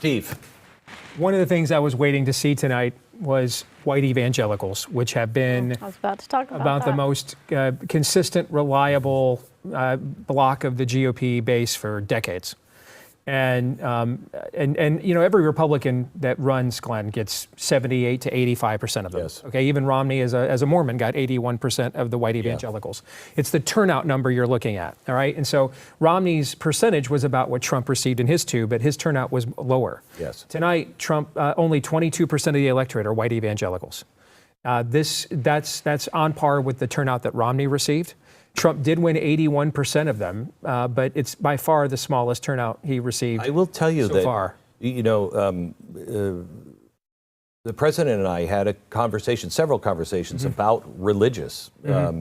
Steve. One of the things I was waiting to see tonight was white evangelicals, which have been I was about to talk about the most consistent, reliable block of the GOP base for decades. And you know, every Republican that runs, Glenn, gets 78 to 85% of them. Yes. Okay, even Romney, as a Mormon, got 81% of the white evangelicals. Yeah. It's the turnout number you're looking at, all right? And so Romney's percentage was about what Trump received in his two, but his turnout was lower. Yes. Tonight, Trump, only 22% of the electorate are white evangelicals. That's on par with the turnout that Romney received. Trump did win 81% of them, but it's by far the smallest turnout he received. I will tell you so that, far. You know, the president and I had several conversations about religious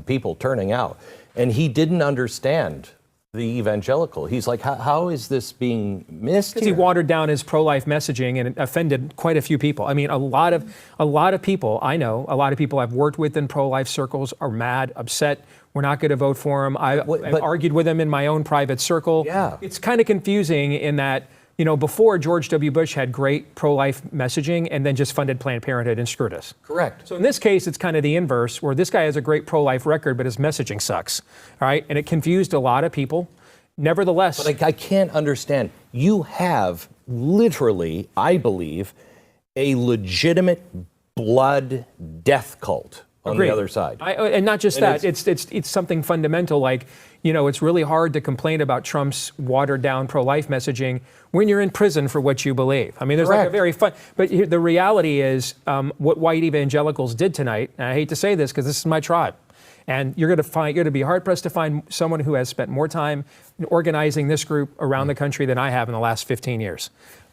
people turning out, and he didn't understand the evangelical. He's like, how is this being missed? Because he watered down his pro-life messaging and it offended quite a few people. I mean, a lot of people I know, a lot of people I've worked with in pro-life circles are mad, upset. We're not going to vote for him. I've argued with him in my own private circle. Yeah. It's kind of confusing in that, you know, before George W. Bush had great pro-life messaging and then just funded Planned Parenthood and screwed us. Correct. So in this case, it's kind of the inverse, where this guy has a great pro-life record, but his messaging sucks. All right, and it confused a lot of people. Nevertheless, but I can't understand. You have literally, I believe, a legitimate blood death cult on the other side. And not just that, it's something fundamental like, you know, it's really hard to complain about Trump's watered down pro-life messaging when you're in prison for what you believe. I mean, there's like a very fun, but the reality is what white evangelicals did tonight, and I hate to say this because this is my tribe, and you're going to be hard pressed to find someone who has spent more time organizing this group around the country than I have in the last 15 years.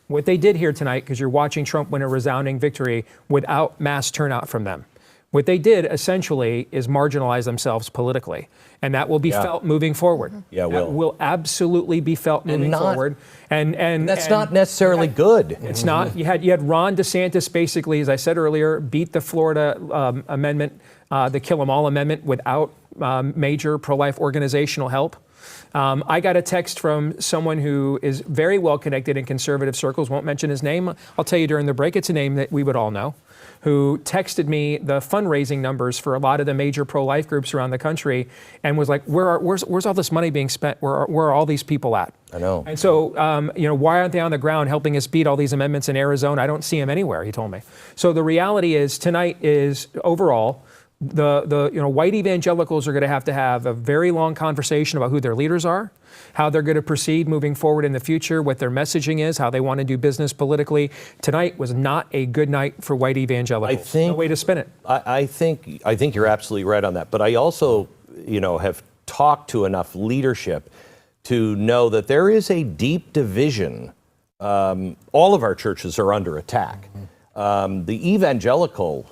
What they did here tonight, because you're watching Trump win a resounding victory without mass turnout from them. What they did essentially is marginalize themselves politically, and that will be felt moving forward. Yeah, that will absolutely be felt moving forward. And that's not necessarily good. It's not. You had Ron DeSantis basically, as I said earlier, beat the Florida amendment, the Kill 'Em All amendment, without major pro-life organizational help. I got a text from someone who is very well connected in conservative circles, won't mention his name. I'll tell you during the break, it's a name that we would all know, who texted me the fundraising numbers for a lot of the major pro-life groups around the country and was like, where's all this money being spent? Where are all these people at? I know. And so, you know, why aren't they on the ground helping us beat all these amendments in Arizona? I don't see them anywhere, he told me. So the reality is tonight is overall, the white evangelicals are going to have a very long conversation about who their leaders are, how they're going to proceed moving forward in the future, what their messaging is, how they want to do business politically. Tonight was not a good night for white evangelicals. No way to spin it. I think you're absolutely right on that. But I also, you know, have talked to enough leadership to know that there is a deep division. All of our churches are under attack. The evangelical,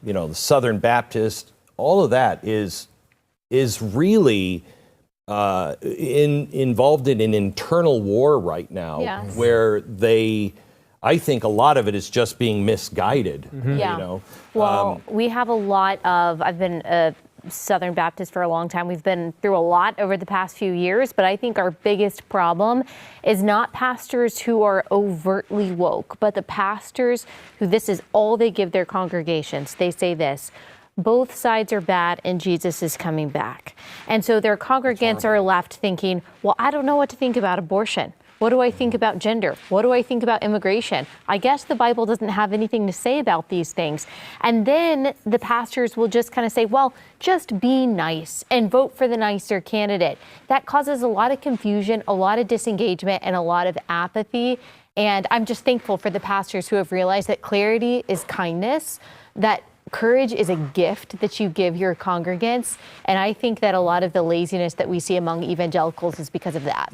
you know, the Southern Baptist, all of that is really involved in an internal war right now, where I think a lot of it is just being misguided. You know? Well, we have a lot of, I've been a Southern Baptist for a long time. We've been through a lot over the past few years, but I think our biggest problem is not pastors who are overtly woke, but the pastors who this is all they give their congregations. They say this: both sides are bad and Jesus is coming back. And so their congregants are left thinking, well, I don't know what to think about abortion. What do I think about gender? What do I think about immigration? I guess the Bible doesn't have anything to say about these things. And then the pastors will just kind of say, well, just be nice and vote for the nicer candidate. That causes a lot of confusion, a lot of disengagement, and a lot of apathy. And I'm just thankful for the pastors who have realized that clarity is kindness, that courage is a gift that you give your congregants. And I think that a lot of the laziness that we see among evangelicals is because of that.